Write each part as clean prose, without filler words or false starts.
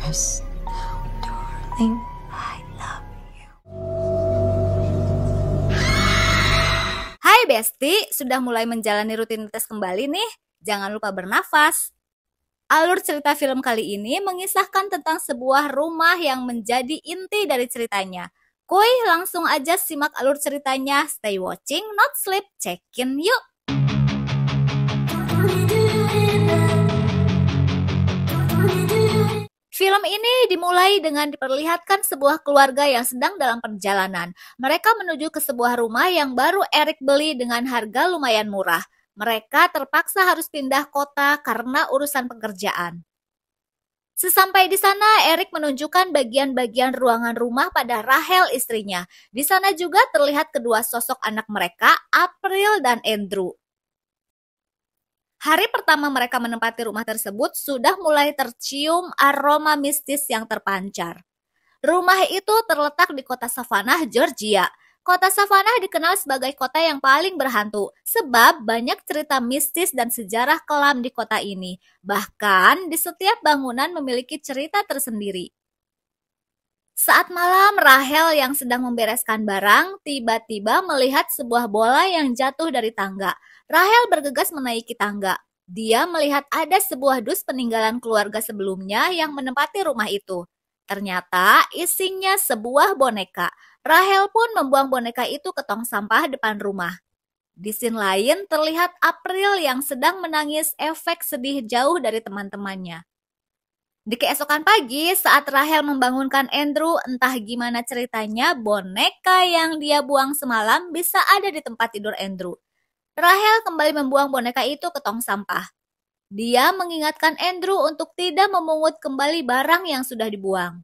Rest now, darling. I love you. Hai Besti, sudah mulai menjalani rutinitas kembali nih. Jangan lupa bernafas. Alur cerita film kali ini mengisahkan tentang sebuah rumah yang menjadi inti dari ceritanya. Kuy, langsung aja simak alur ceritanya. Stay watching, not sleep. Check in yuk. Film ini dimulai dengan diperlihatkan sebuah keluarga yang sedang dalam perjalanan. Mereka menuju ke sebuah rumah yang baru Eric beli dengan harga lumayan murah. Mereka terpaksa harus pindah kota karena urusan pekerjaan. Sesampai di sana, Eric menunjukkan bagian-bagian ruangan rumah pada Rachel istrinya. Di sana juga terlihat kedua sosok anak mereka, April dan Andrew. Hari pertama mereka menempati rumah tersebut sudah mulai tercium aroma mistis yang terpancar. Rumah itu terletak di kota Savannah, Georgia. Kota Savannah dikenal sebagai kota yang paling berhantu, sebab banyak cerita mistis dan sejarah kelam di kota ini. Bahkan, di setiap bangunan memiliki cerita tersendiri. Saat malam, Rachel yang sedang membereskan barang, tiba-tiba melihat sebuah bola yang jatuh dari tangga. Rachel bergegas menaiki tangga. Dia melihat ada sebuah dus peninggalan keluarga sebelumnya yang menempati rumah itu. Ternyata isinya sebuah boneka. Rachel pun membuang boneka itu ke tong sampah depan rumah. Di scene lain terlihat April yang sedang menangis efek sedih jauh dari teman-temannya. Di keesokan pagi, saat Rachel membangunkan Andrew, entah gimana ceritanya, boneka yang dia buang semalam bisa ada di tempat tidur Andrew. Rachel kembali membuang boneka itu ke tong sampah. Dia mengingatkan Andrew untuk tidak memungut kembali barang yang sudah dibuang.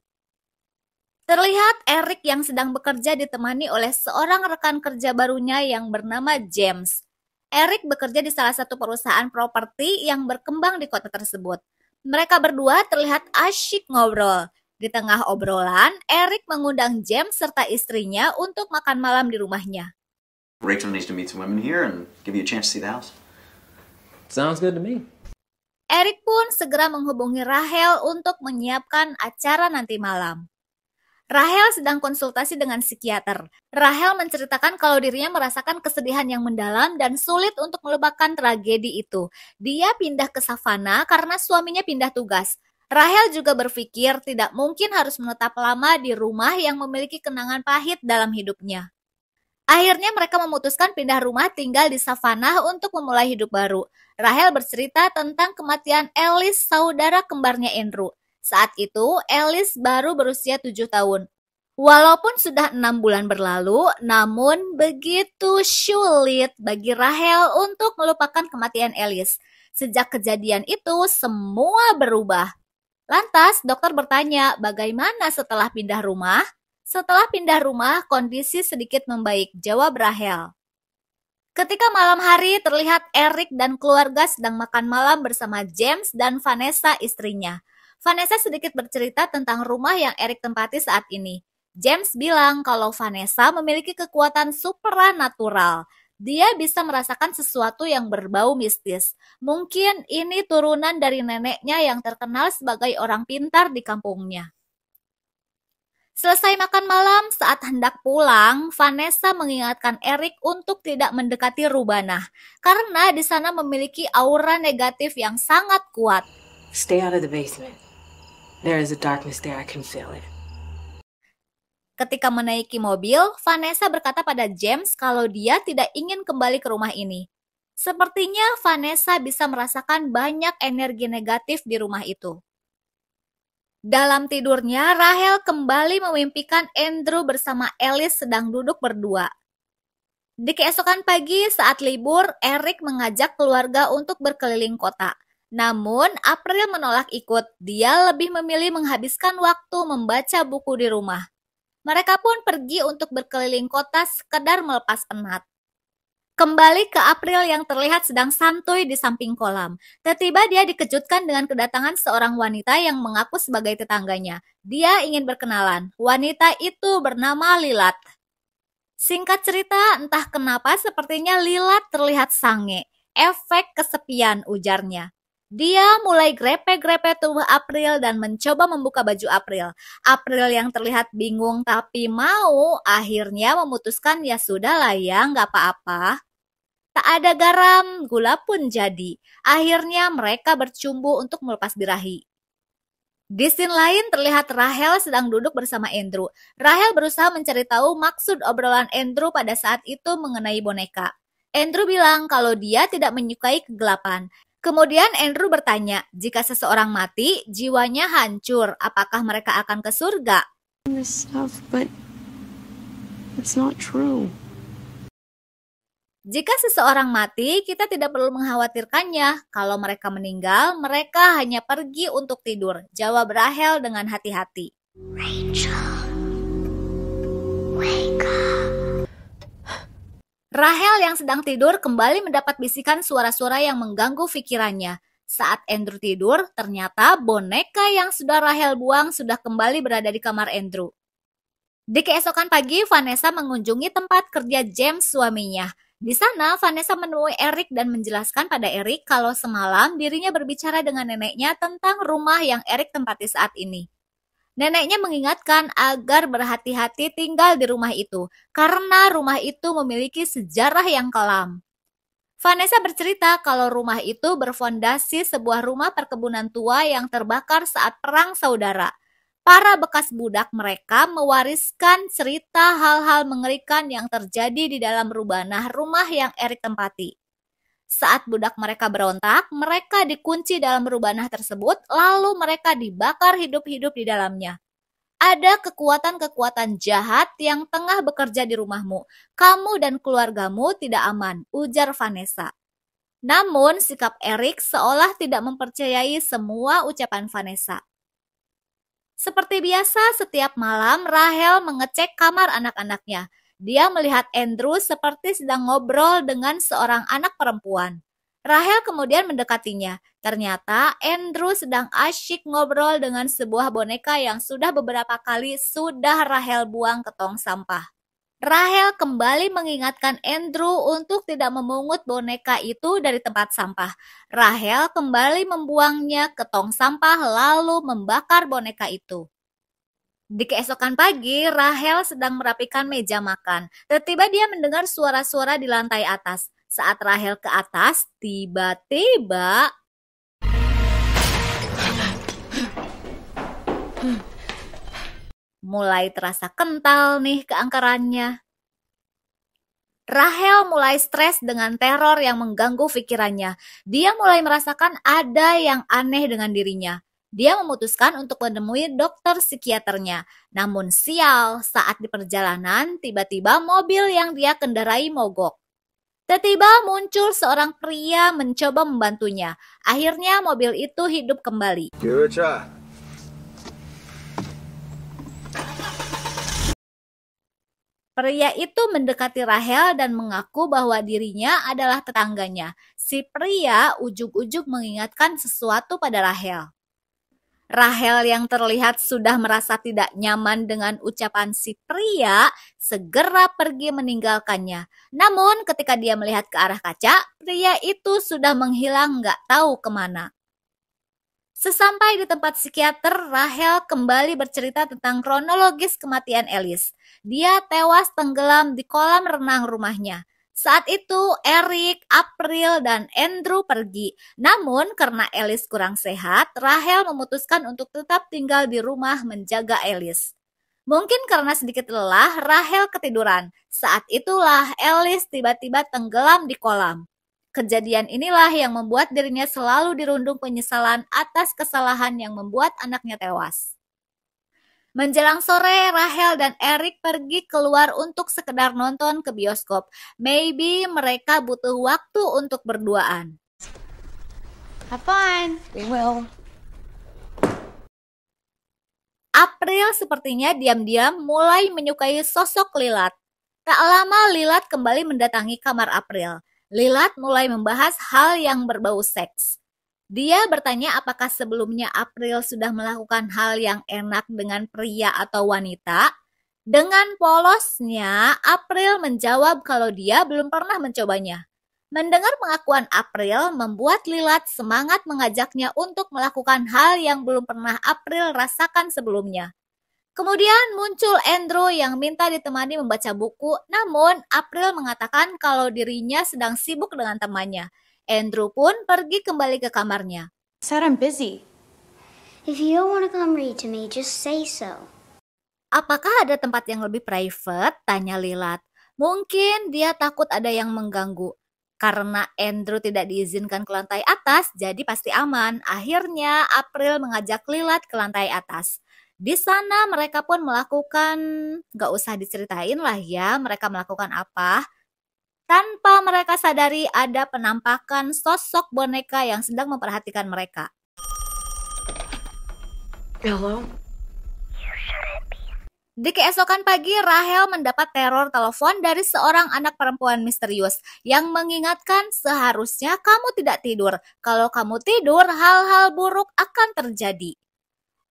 Terlihat Eric yang sedang bekerja ditemani oleh seorang rekan kerja barunya yang bernama James. Eric bekerja di salah satu perusahaan properti yang berkembang di kota tersebut. Mereka berdua terlihat asyik ngobrol. Di tengah obrolan, Eric mengundang James serta istrinya untuk makan malam di rumahnya. Rachel needs to meet some women here and give you a chance to see the house. Sounds good to me. Eric pun segera menghubungi Rachel untuk menyiapkan acara nanti malam. Rachel sedang konsultasi dengan psikiater. Rachel menceritakan kalau dirinya merasakan kesedihan yang mendalam dan sulit untuk melupakan tragedi itu. Dia pindah ke Savannah karena suaminya pindah tugas. Rachel juga berpikir tidak mungkin harus menetap lama di rumah yang memiliki kenangan pahit dalam hidupnya. Akhirnya mereka memutuskan pindah rumah tinggal di Savannah untuk memulai hidup baru. Rachel bercerita tentang kematian Alice, saudara kembarnya Andrew. Saat itu, Alice baru berusia 7 tahun. Walaupun sudah 6 bulan berlalu, namun begitu sulit bagi Rachel untuk melupakan kematian Alice. Sejak kejadian itu, semua berubah. Lantas, dokter bertanya, bagaimana setelah pindah rumah? Setelah pindah rumah, kondisi sedikit membaik, jawab Rachel. Ketika malam hari, terlihat Eric dan keluarga sedang makan malam bersama James dan Vanessa istrinya. Vanessa sedikit bercerita tentang rumah yang Eric tempati saat ini. James bilang kalau Vanessa memiliki kekuatan supranatural. Dia bisa merasakan sesuatu yang berbau mistis. Mungkin ini turunan dari neneknya yang terkenal sebagai orang pintar di kampungnya. Selesai makan malam, saat hendak pulang, Vanessa mengingatkan Eric untuk tidak mendekati Rubanah, karena di sana memiliki aura negatif yang sangat kuat. Stay out of the basement. There is a darkness there, I can feel it. Ketika menaiki mobil, Vanessa berkata pada James kalau dia tidak ingin kembali ke rumah ini. Sepertinya Vanessa bisa merasakan banyak energi negatif di rumah itu. Dalam tidurnya, Rachel kembali memimpikan Andrew bersama Alice sedang duduk berdua. Di keesokan pagi saat libur, Eric mengajak keluarga untuk berkeliling kota. Namun, April menolak ikut. Dia lebih memilih menghabiskan waktu membaca buku di rumah. Mereka pun pergi untuk berkeliling kota sekedar melepas penat. Kembali ke April yang terlihat sedang santuy di samping kolam. Tiba-tiba dia dikejutkan dengan kedatangan seorang wanita yang mengaku sebagai tetangganya. Dia ingin berkenalan. Wanita itu bernama Lilat. Singkat cerita, entah kenapa sepertinya Lilat terlihat sange. Efek kesepian, ujarnya. Dia mulai grepe-grepe tubuh April dan mencoba membuka baju April. April yang terlihat bingung tapi mau, akhirnya memutuskan ya sudahlah ya, nggak apa-apa. Tak ada garam, gula pun jadi. Akhirnya mereka bercumbu untuk melepas birahi. Di scene lain terlihat Rahel sedang duduk bersama Andrew. Rahel berusaha mencari tahu maksud obrolan Andrew pada saat itu mengenai boneka. Andrew bilang kalau dia tidak menyukai kegelapan. Kemudian Andrew bertanya, jika seseorang mati, jiwanya hancur, apakah mereka akan ke surga? This stuff, but it's not true. Jika seseorang mati, kita tidak perlu mengkhawatirkannya. Kalau mereka meninggal, mereka hanya pergi untuk tidur. Jawab Rahel dengan hati-hati. Rahel yang sedang tidur kembali mendapat bisikan suara-suara yang mengganggu pikirannya. Saat Andrew tidur, ternyata boneka yang sudah Rahel buang sudah kembali berada di kamar Andrew. Di keesokan pagi, Vanessa mengunjungi tempat kerja James suaminya. Di sana, Vanessa menemui Eric dan menjelaskan pada Eric kalau semalam dirinya berbicara dengan neneknya tentang rumah yang Eric tempati saat ini. Neneknya mengingatkan agar berhati-hati tinggal di rumah itu, karena rumah itu memiliki sejarah yang kelam. Vanessa bercerita kalau rumah itu berfondasi sebuah rumah perkebunan tua yang terbakar saat Perang Saudara. Para bekas budak mereka mewariskan cerita hal-hal mengerikan yang terjadi di dalam rubanah rumah yang Eric tempati. Saat budak mereka berontak, mereka dikunci dalam rubanah tersebut, lalu mereka dibakar hidup-hidup di dalamnya. Ada kekuatan-kekuatan jahat yang tengah bekerja di rumahmu. Kamu dan keluargamu tidak aman, ujar Vanessa. Namun, sikap Eric seolah tidak mempercayai semua ucapan Vanessa. Seperti biasa, setiap malam Rahel mengecek kamar anak-anaknya. Dia melihat Andrew seperti sedang ngobrol dengan seorang anak perempuan. Rahel kemudian mendekatinya. Ternyata Andrew sedang asyik ngobrol dengan sebuah boneka yang sudah beberapa kali sudah Rahel buang ke tong sampah. Rahel kembali mengingatkan Andrew untuk tidak memungut boneka itu dari tempat sampah. Rahel kembali membuangnya ke tong sampah lalu membakar boneka itu. Di keesokan pagi, Rahel sedang merapikan meja makan. Tiba-tiba dia mendengar suara-suara di lantai atas. Saat Rahel ke atas, tiba-tiba mulai terasa kental nih keangkerannya. Rahel mulai stres dengan teror yang mengganggu pikirannya. Dia mulai merasakan ada yang aneh dengan dirinya. Dia memutuskan untuk menemui dokter psikiaternya. Namun sial, saat di perjalanan, tiba-tiba mobil yang dia kendarai mogok. Tiba-tiba muncul seorang pria mencoba membantunya. Akhirnya mobil itu hidup kembali. Give it a try. Pria itu mendekati Rahel dan mengaku bahwa dirinya adalah tetangganya. Si pria ujug-ujug mengingatkan sesuatu pada Rahel. Rahel yang terlihat sudah merasa tidak nyaman dengan ucapan si pria, segera pergi meninggalkannya. Namun ketika dia melihat ke arah kaca, pria itu sudah menghilang nggak tahu kemana. Sesampai di tempat psikiater, Rahel kembali bercerita tentang kronologis kematian Alice. Dia tewas tenggelam di kolam renang rumahnya. Saat itu, Eric, April, dan Andrew pergi. Namun, karena Alice kurang sehat, Rahel memutuskan untuk tetap tinggal di rumah menjaga Alice. Mungkin karena sedikit lelah, Rahel ketiduran. Saat itulah Alice tiba-tiba tenggelam di kolam. Kejadian inilah yang membuat dirinya selalu dirundung penyesalan atas kesalahan yang membuat anaknya tewas. Menjelang sore, Rahel dan Eric pergi keluar untuk sekedar nonton ke bioskop. Maybe mereka butuh waktu untuk berduaan. Have fun. We will. April sepertinya diam-diam mulai menyukai sosok Lilat. Tak lama Lilat kembali mendatangi kamar April. Lilat mulai membahas hal yang berbau seks. Dia bertanya apakah sebelumnya April sudah melakukan hal yang enak dengan pria atau wanita. Dengan polosnya, April menjawab kalau dia belum pernah mencobanya. Mendengar pengakuan April membuat Lilat semangat mengajaknya untuk melakukan hal yang belum pernah April rasakan sebelumnya. Kemudian muncul Andrew yang minta ditemani membaca buku, namun April mengatakan kalau dirinya sedang sibuk dengan temannya. Andrew pun pergi kembali ke kamarnya. Said I'm busy. If you don't want to come read to me, just say so. Apakah ada tempat yang lebih private? Tanya Lilat. Mungkin dia takut ada yang mengganggu. Karena Andrew tidak diizinkan ke lantai atas, jadi pasti aman. Akhirnya April mengajak Lilat ke lantai atas. Di sana mereka pun melakukan, gak usah diceritain lah ya mereka melakukan apa. Tanpa mereka sadari ada penampakan sosok boneka yang sedang memperhatikan mereka. Hello? Di keesokan pagi, Rahel mendapat teror telepon dari seorang anak perempuan misterius yang mengingatkan seharusnya kamu tidak tidur. Kalau kamu tidur, hal-hal buruk akan terjadi.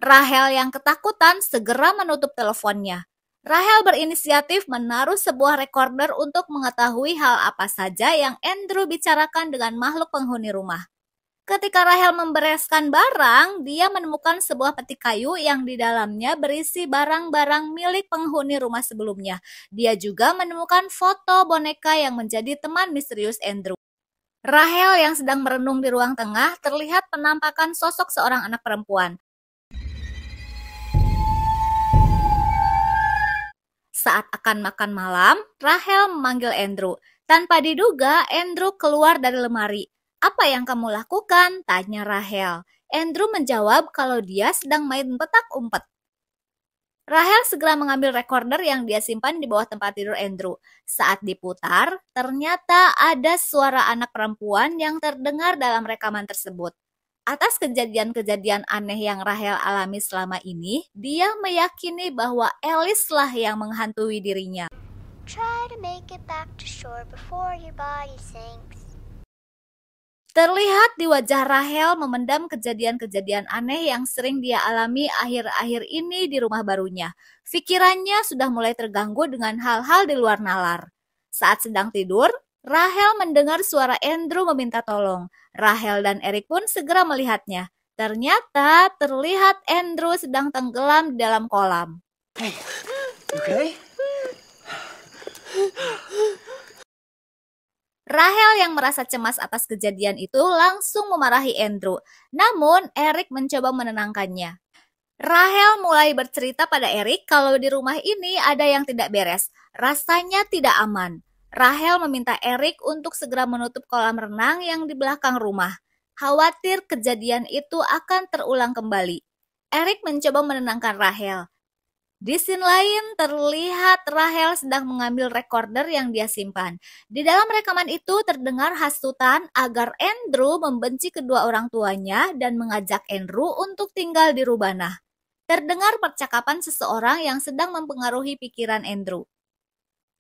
Rahel yang ketakutan segera menutup teleponnya. Rahel berinisiatif menaruh sebuah recorder untuk mengetahui hal apa saja yang Andrew bicarakan dengan makhluk penghuni rumah. Ketika Rahel membereskan barang, dia menemukan sebuah peti kayu yang di dalamnya berisi barang-barang milik penghuni rumah sebelumnya. Dia juga menemukan foto boneka yang menjadi teman misterius Andrew. Rahel yang sedang merenung di ruang tengah terlihat penampakan sosok seorang anak perempuan. Saat akan makan malam, Rahel memanggil Andrew. Tanpa diduga, Andrew keluar dari lemari. Apa yang kamu lakukan? Tanya Rahel. Andrew menjawab kalau dia sedang main petak umpet. Rahel segera mengambil recorder yang dia simpan di bawah tempat tidur Andrew. Saat diputar, ternyata ada suara anak perempuan yang terdengar dalam rekaman tersebut. Atas kejadian-kejadian aneh yang Rahel alami selama ini, dia meyakini bahwa Alice lah yang menghantui dirinya. Try to make it back to shore before your body sinks. Terlihat di wajah Rahel memendam kejadian-kejadian aneh yang sering dia alami akhir-akhir ini di rumah barunya. Pikirannya sudah mulai terganggu dengan hal-hal di luar nalar. Saat sedang tidur, Rahel mendengar suara Andrew meminta tolong. Rahel dan Eric pun segera melihatnya. Ternyata terlihat Andrew sedang tenggelam di dalam kolam. Hey, you okay? Rahel yang merasa cemas atas kejadian itu langsung memarahi Andrew. Namun, Eric mencoba menenangkannya. Rahel mulai bercerita pada Eric kalau di rumah ini ada yang tidak beres. Rasanya tidak aman. Rahel meminta Eric untuk segera menutup kolam renang yang di belakang rumah. Khawatir kejadian itu akan terulang kembali. Eric mencoba menenangkan Rahel. Di scene lain terlihat Rahel sedang mengambil recorder yang dia simpan. Di dalam rekaman itu terdengar hasutan agar Andrew membenci kedua orang tuanya dan mengajak Andrew untuk tinggal di Rubana. Terdengar percakapan seseorang yang sedang mempengaruhi pikiran Andrew.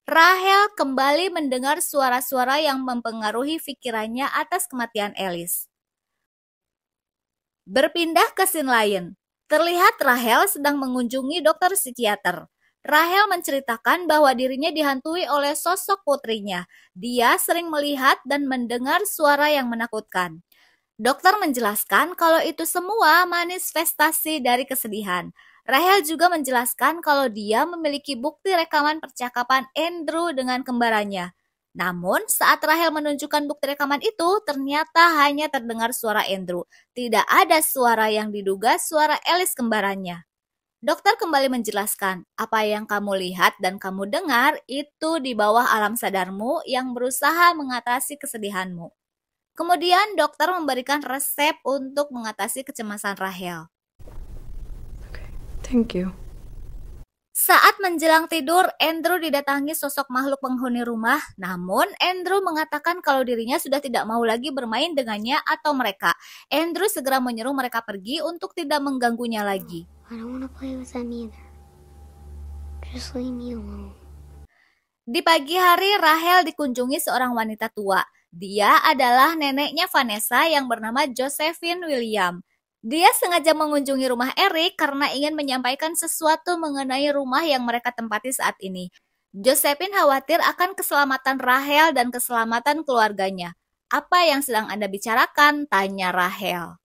Rahel kembali mendengar suara-suara yang mempengaruhi pikirannya atas kematian Alice. Berpindah ke scene lain. Terlihat Rahel sedang mengunjungi dokter psikiater. Rahel menceritakan bahwa dirinya dihantui oleh sosok putrinya. Dia sering melihat dan mendengar suara yang menakutkan. Dokter menjelaskan kalau itu semua manifestasi dari kesedihan. Rahel juga menjelaskan kalau dia memiliki bukti rekaman percakapan Andrew dengan kembarannya. Namun, saat Rahel menunjukkan bukti rekaman itu, ternyata hanya terdengar suara Andrew. Tidak ada suara yang diduga suara Alice kembarannya. Dokter kembali menjelaskan, apa yang kamu lihat dan kamu dengar itu di bawah alam sadarmu yang berusaha mengatasi kesedihanmu. Kemudian dokter memberikan resep untuk mengatasi kecemasan Rahel. Okay, thank you. Saat menjelang tidur, Andrew didatangi sosok makhluk penghuni rumah. Namun, Andrew mengatakan kalau dirinya sudah tidak mau lagi bermain dengannya atau mereka. Andrew segera menyuruh mereka pergi untuk tidak mengganggunya lagi. I don't want to play with them either. Just leave me alone. Di pagi hari, Rahel dikunjungi seorang wanita tua. Dia adalah neneknya Vanessa yang bernama Josephine William. Dia sengaja mengunjungi rumah Eric karena ingin menyampaikan sesuatu mengenai rumah yang mereka tempati saat ini. Josephine khawatir akan keselamatan Rachel dan keselamatan keluarganya. Apa yang sedang Anda bicarakan? Tanya Rachel.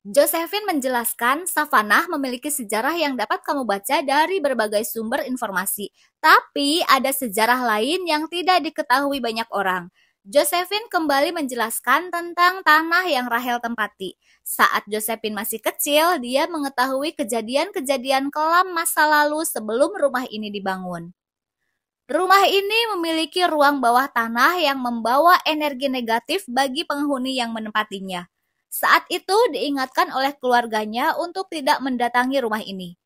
Josephine menjelaskan Savannah memiliki sejarah yang dapat kamu baca dari berbagai sumber informasi. Tapi ada sejarah lain yang tidak diketahui banyak orang. Josephine kembali menjelaskan tentang tanah yang Rachel tempati. Saat Josephine masih kecil, dia mengetahui kejadian-kejadian kelam masa lalu sebelum rumah ini dibangun. Rumah ini memiliki ruang bawah tanah yang membawa energi negatif bagi penghuni yang menempatinya. Saat itu diingatkan oleh keluarganya untuk tidak mendatangi rumah ini.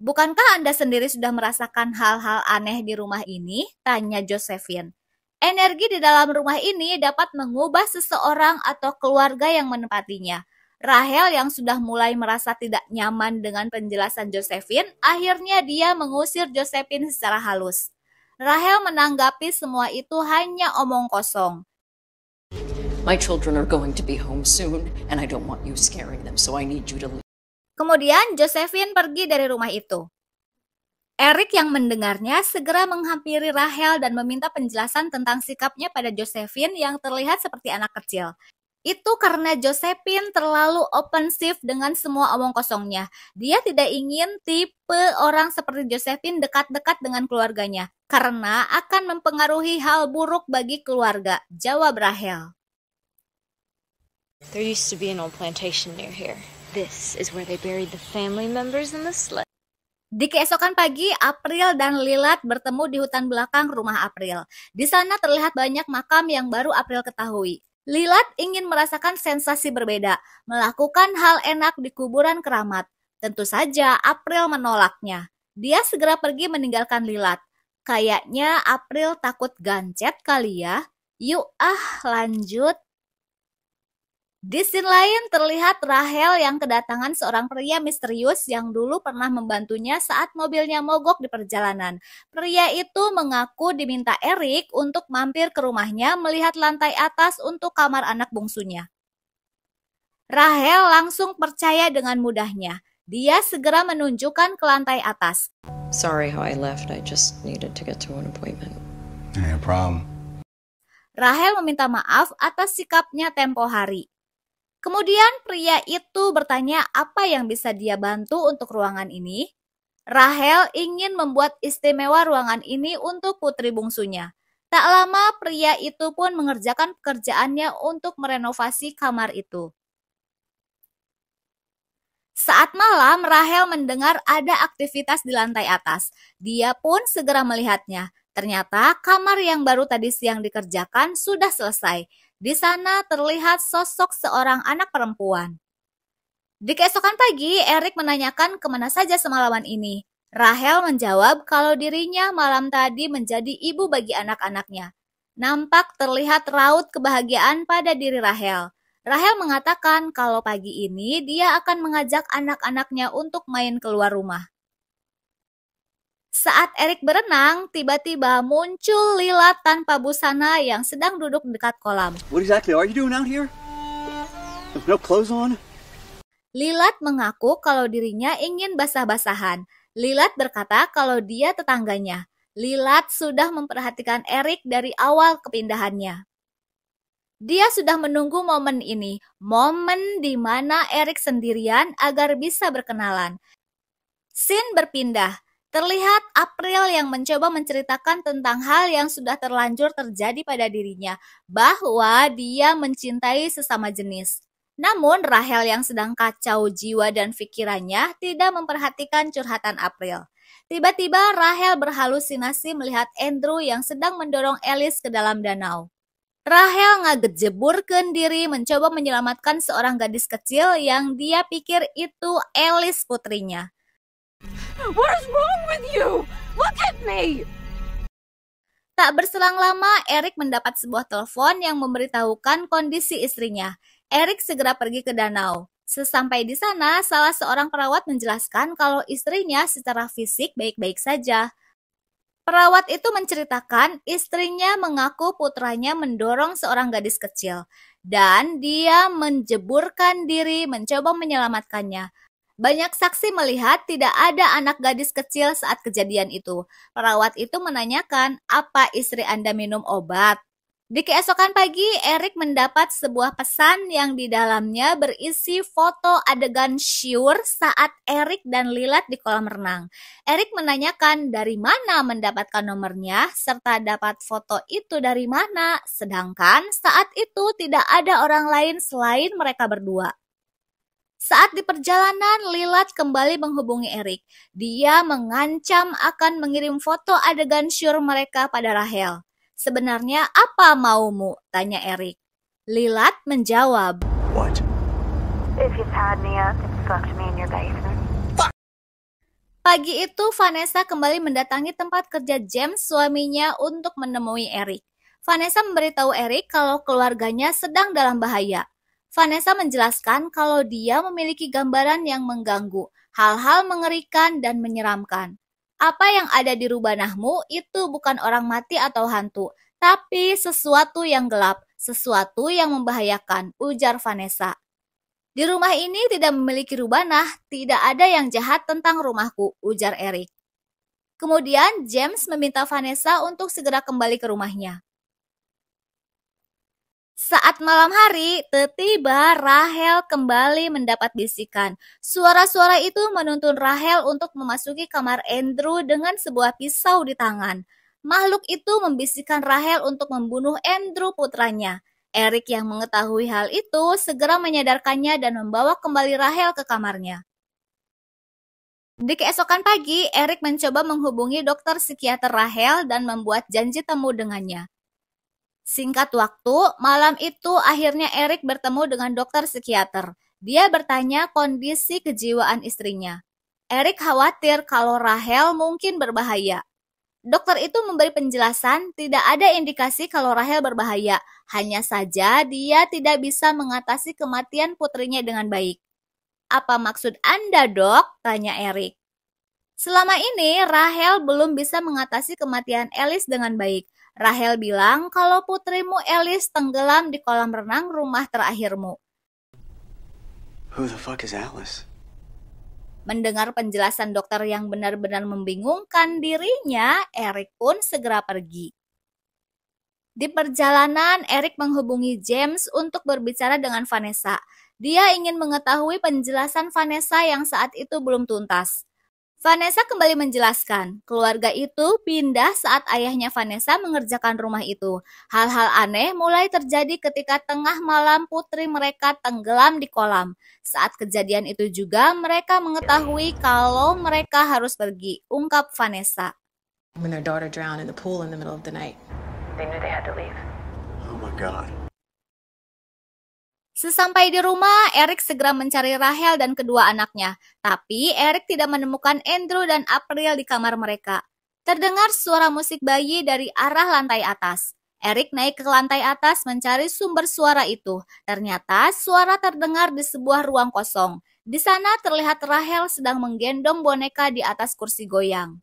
Bukankah Anda sendiri sudah merasakan hal-hal aneh di rumah ini? Tanya Josephine. Energi di dalam rumah ini dapat mengubah seseorang atau keluarga yang menempatinya. Rachel yang sudah mulai merasa tidak nyaman dengan penjelasan Josephine, akhirnya dia mengusir Josephine secara halus. Rachel menanggapi semua itu hanya omong kosong. My children are going to be home soon, and I don't want you scaring them, so I need you to leave. Kemudian Josephine pergi dari rumah itu. Eric yang mendengarnya segera menghampiri Rachel dan meminta penjelasan tentang sikapnya pada Josephine yang terlihat seperti anak kecil. Itu karena Josephine terlalu offensif dengan semua omong kosongnya. Dia tidak ingin tipe orang seperti Josephine dekat-dekat dengan keluarganya, karena akan mempengaruhi hal buruk bagi keluarga, jawab Rachel. There used to be an old plantation near here. This is where they buried the family members in the sled. Di keesokan pagi, April dan Lilat bertemu di hutan belakang rumah April. Di sana terlihat banyak makam yang baru April ketahui. Lilat ingin merasakan sensasi berbeda, melakukan hal enak di kuburan keramat. Tentu saja April menolaknya. Dia segera pergi meninggalkan Lilat. Kayaknya April takut gancet kali ya. Yuk lanjut. Di scene lain terlihat Rachel yang kedatangan seorang pria misterius yang dulu pernah membantunya saat mobilnya mogok di perjalanan. Pria itu mengaku diminta Eric untuk mampir ke rumahnya melihat lantai atas untuk kamar anak bungsunya. Rachel langsung percaya dengan mudahnya. Dia segera menunjukkan ke lantai atas. Sorry how I left. I just needed to get to an appointment. No problem. Rachel meminta maaf atas sikapnya tempo hari. Kemudian pria itu bertanya apa yang bisa dia bantu untuk ruangan ini. Rachel ingin membuat istimewa ruangan ini untuk putri bungsunya. Tak lama pria itu pun mengerjakan pekerjaannya untuk merenovasi kamar itu. Saat malam, Rachel mendengar ada aktivitas di lantai atas. Dia pun segera melihatnya. Ternyata kamar yang baru tadi siang dikerjakan sudah selesai. Di sana terlihat sosok seorang anak perempuan. Di keesokan pagi, Eric menanyakan kemana saja semalaman ini. Rachel menjawab kalau dirinya malam tadi menjadi ibu bagi anak-anaknya. Nampak terlihat raut kebahagiaan pada diri Rachel. Rachel mengatakan kalau pagi ini dia akan mengajak anak-anaknya untuk main keluar rumah. Saat Eric berenang, tiba-tiba muncul Lilat tanpa busana yang sedang duduk dekat kolam. What exactly are you doing out here? No clothes on? Lilat mengaku kalau dirinya ingin basah-basahan. Lilat berkata kalau dia tetangganya. Lilat sudah memperhatikan Eric dari awal kepindahannya. Dia sudah menunggu momen ini, momen di mana Eric sendirian agar bisa berkenalan. Scene berpindah. Terlihat April yang mencoba menceritakan tentang hal yang sudah terlanjur terjadi pada dirinya, bahwa dia mencintai sesama jenis. Namun Rachel yang sedang kacau jiwa dan pikirannya tidak memperhatikan curhatan April. Tiba-tiba Rachel berhalusinasi melihat Andrew yang sedang mendorong Alice ke dalam danau. Rachel ngagejeburkeun diri mencoba menyelamatkan seorang gadis kecil yang dia pikir itu Alice putrinya. What is wrong with you? Look at me! Tak berselang lama, Eric mendapat sebuah telepon yang memberitahukan kondisi istrinya. Eric segera pergi ke danau. Sesampai di sana, salah seorang perawat menjelaskan kalau istrinya secara fisik baik-baik saja. Perawat itu menceritakan istrinya mengaku putranya mendorong seorang gadis kecil dan dia menjeburkan diri mencoba menyelamatkannya. Banyak saksi melihat tidak ada anak gadis kecil saat kejadian itu. Perawat itu menanyakan, apa istri Anda minum obat? Di keesokan pagi, Eric mendapat sebuah pesan yang di dalamnya berisi foto adegan syur saat Eric dan Lilat di kolam renang. Eric menanyakan dari mana mendapatkan nomornya, serta dapat foto itu dari mana, sedangkan saat itu tidak ada orang lain selain mereka berdua. Saat di perjalanan, Lilat kembali menghubungi Eric. Dia mengancam akan mengirim foto adegan syur mereka pada Rahel. Sebenarnya apa maumu? Tanya Eric. Lilat menjawab. What? If you've had me up and fucked me in your basement. Pagi itu, Vanessa kembali mendatangi tempat kerja James, suaminya, untuk menemui Eric. Vanessa memberitahu Eric kalau keluarganya sedang dalam bahaya. Vanessa menjelaskan kalau dia memiliki gambaran yang mengganggu, hal-hal mengerikan dan menyeramkan. Apa yang ada di rubanahmu itu bukan orang mati atau hantu, tapi sesuatu yang gelap, sesuatu yang membahayakan, ujar Vanessa. Di rumah ini tidak memiliki rubanah, tidak ada yang jahat tentang rumahku, ujar Eric. Kemudian James meminta Vanessa untuk segera kembali ke rumahnya. Saat malam hari, tiba-tiba Rahel kembali mendapat bisikan. Suara-suara itu menuntun Rahel untuk memasuki kamar Andrew dengan sebuah pisau di tangan. Makhluk itu membisikkan Rahel untuk membunuh Andrew putranya. Eric yang mengetahui hal itu segera menyadarkannya dan membawa kembali Rahel ke kamarnya. Di keesokan pagi, Eric mencoba menghubungi dokter psikiater Rahel dan membuat janji temu dengannya. Singkat waktu, malam itu akhirnya Eric bertemu dengan dokter psikiater. Dia bertanya kondisi kejiwaan istrinya. Eric khawatir kalau Rahel mungkin berbahaya. Dokter itu memberi penjelasan tidak ada indikasi kalau Rahel berbahaya. Hanya saja dia tidak bisa mengatasi kematian putrinya dengan baik. Apa maksud Anda, Dok? Tanya Eric. Selama ini, Rahel belum bisa mengatasi kematian Alice dengan baik. Rahel bilang kalau putrimu Alice tenggelam di kolam renang rumah terakhirmu. Who the fuck is Alice? Mendengar penjelasan dokter yang benar-benar membingungkan dirinya, Eric pun segera pergi. Di perjalanan, Eric menghubungi James untuk berbicara dengan Vanessa. Dia ingin mengetahui penjelasan Vanessa yang saat itu belum tuntas. Vanessa kembali menjelaskan, keluarga itu pindah saat ayahnya Vanessa mengerjakan rumah itu. Hal-hal aneh mulai terjadi ketika tengah malam putri mereka tenggelam di kolam. Saat kejadian itu juga mereka mengetahui kalau mereka harus pergi, ungkap Vanessa. When their daughter drowned in the pool in the middle of the night, They knew they had to leave. Oh my god. Sesampai di rumah, Eric segera mencari Rahel dan kedua anaknya. Tapi Eric tidak menemukan Andrew dan April di kamar mereka. Terdengar suara musik bayi dari arah lantai atas. Eric naik ke lantai atas mencari sumber suara itu. Ternyata suara terdengar di sebuah ruang kosong. Di sana terlihat Rahel sedang menggendong boneka di atas kursi goyang.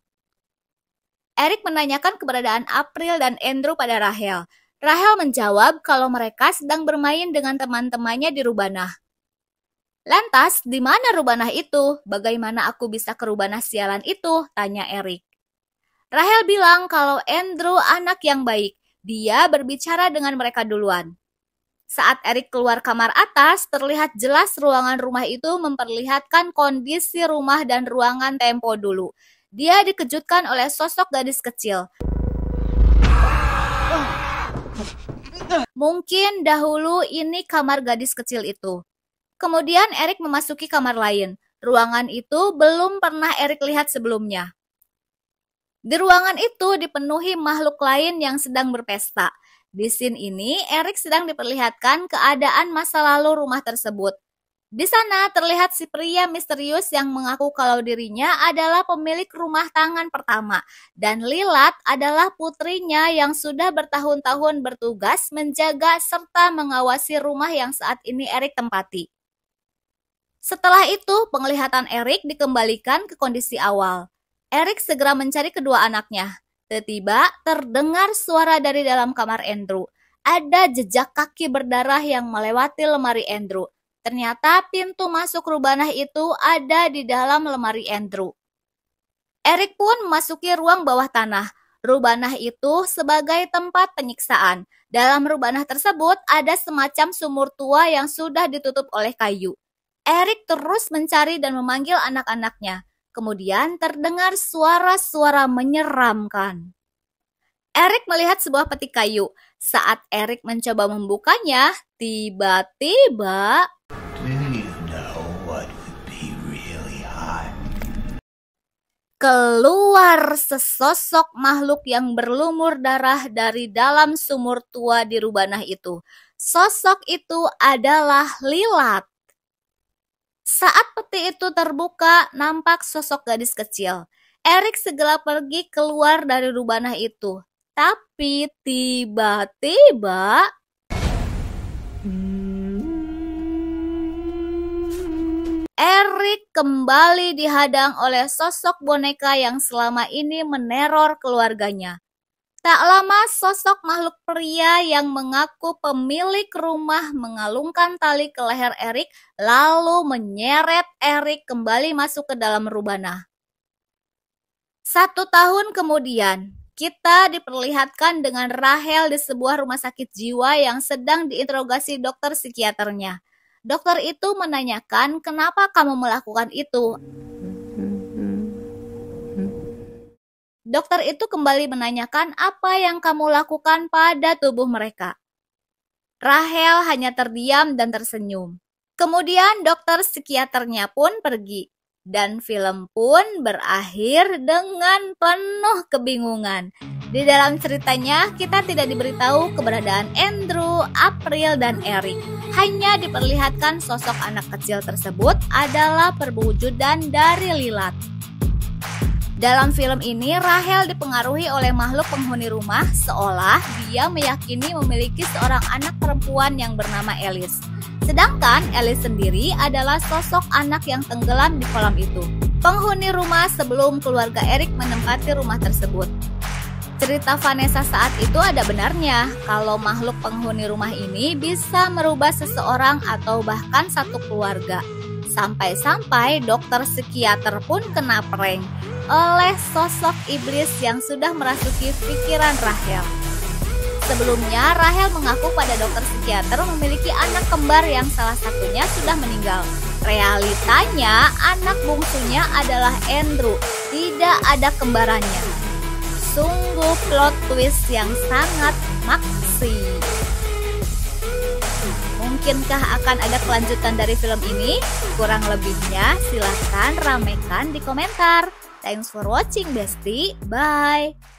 Eric menanyakan keberadaan April dan Andrew pada Rahel. Rahel menjawab kalau mereka sedang bermain dengan teman-temannya di rubanah. Lantas, di mana rubanah itu? Bagaimana aku bisa ke rubanah sialan itu? Tanya Eric. Rahel bilang kalau Andrew anak yang baik. Dia berbicara dengan mereka duluan. Saat Eric keluar kamar atas, terlihat jelas ruangan rumah itu memperlihatkan kondisi rumah dan ruangan tempo dulu. Dia dikejutkan oleh sosok gadis kecil. Mungkin dahulu ini kamar gadis kecil itu. Kemudian Eric memasuki kamar lain. Ruangan itu belum pernah Eric lihat sebelumnya. Di ruangan itu dipenuhi makhluk lain yang sedang berpesta. Di scene ini, Eric sedang diperlihatkan keadaan masa lalu rumah tersebut. Di sana terlihat si pria misterius yang mengaku kalau dirinya adalah pemilik rumah tangan pertama dan Lilat adalah putrinya yang sudah bertahun-tahun bertugas menjaga serta mengawasi rumah yang saat ini Eric tempati. Setelah itu, penglihatan Eric dikembalikan ke kondisi awal. Eric segera mencari kedua anaknya. Tiba-tiba terdengar suara dari dalam kamar Andrew. Ada jejak kaki berdarah yang melewati lemari Andrew. Ternyata pintu masuk Rubanah itu ada di dalam lemari Andrew. Eric pun memasuki ruang bawah tanah. Rubanah itu sebagai tempat penyiksaan. Dalam Rubanah tersebut ada semacam sumur tua yang sudah ditutup oleh kayu. Eric terus mencari dan memanggil anak-anaknya. Kemudian terdengar suara-suara menyeramkan. Eric melihat sebuah peti kayu. Saat Eric mencoba membukanya, tiba-tiba keluar sesosok makhluk yang berlumur darah dari dalam sumur tua di Rubanah itu. Sosok itu adalah Lilat. Saat peti itu terbuka, nampak sosok gadis kecil. Eric segera pergi keluar dari Rubanah itu. Tapi tiba-tiba Eric kembali dihadang oleh sosok boneka yang selama ini meneror keluarganya. Tak lama sosok makhluk pria yang mengaku pemilik rumah mengalungkan tali ke leher Eric lalu menyeret Eric kembali masuk ke dalam Rubanah. 1 tahun kemudian, kita diperlihatkan dengan Rahel di sebuah rumah sakit jiwa yang sedang diinterogasi dokter psikiaternya. Dokter itu menanyakan, "Kenapa kamu melakukan itu?" Dokter itu kembali menanyakan apa yang kamu lakukan pada tubuh mereka. Rahel hanya terdiam dan tersenyum. Kemudian dokter psikiaternya pun pergi. Dan film pun berakhir dengan penuh kebingungan. Di dalam ceritanya, kita tidak diberitahu keberadaan Andrew, April, dan Eric. Hanya diperlihatkan sosok anak kecil tersebut adalah perwujudan dari Lilat. Dalam film ini, Rahel dipengaruhi oleh makhluk penghuni rumah seolah dia meyakini memiliki seorang anak perempuan yang bernama Alice. Sedangkan Alice sendiri adalah sosok anak yang tenggelam di kolam itu. Penghuni rumah sebelum keluarga Eric menempati rumah tersebut. Cerita Vanessa saat itu ada benarnya kalau makhluk penghuni rumah ini bisa merubah seseorang atau bahkan satu keluarga. Sampai-sampai dokter psikiater pun kena prank oleh sosok iblis yang sudah merasuki pikiran Rahel. Sebelumnya, Rahel mengaku pada dokter psikiater memiliki anak kembar yang salah satunya sudah meninggal. Realitanya, anak bungsunya adalah Andrew, tidak ada kembarannya. Sungguh plot twist yang sangat maksi. Mungkinkah akan ada kelanjutan dari film ini? Kurang lebihnya silahkan ramaikan di komentar. Thanks for watching, Bestie. Bye.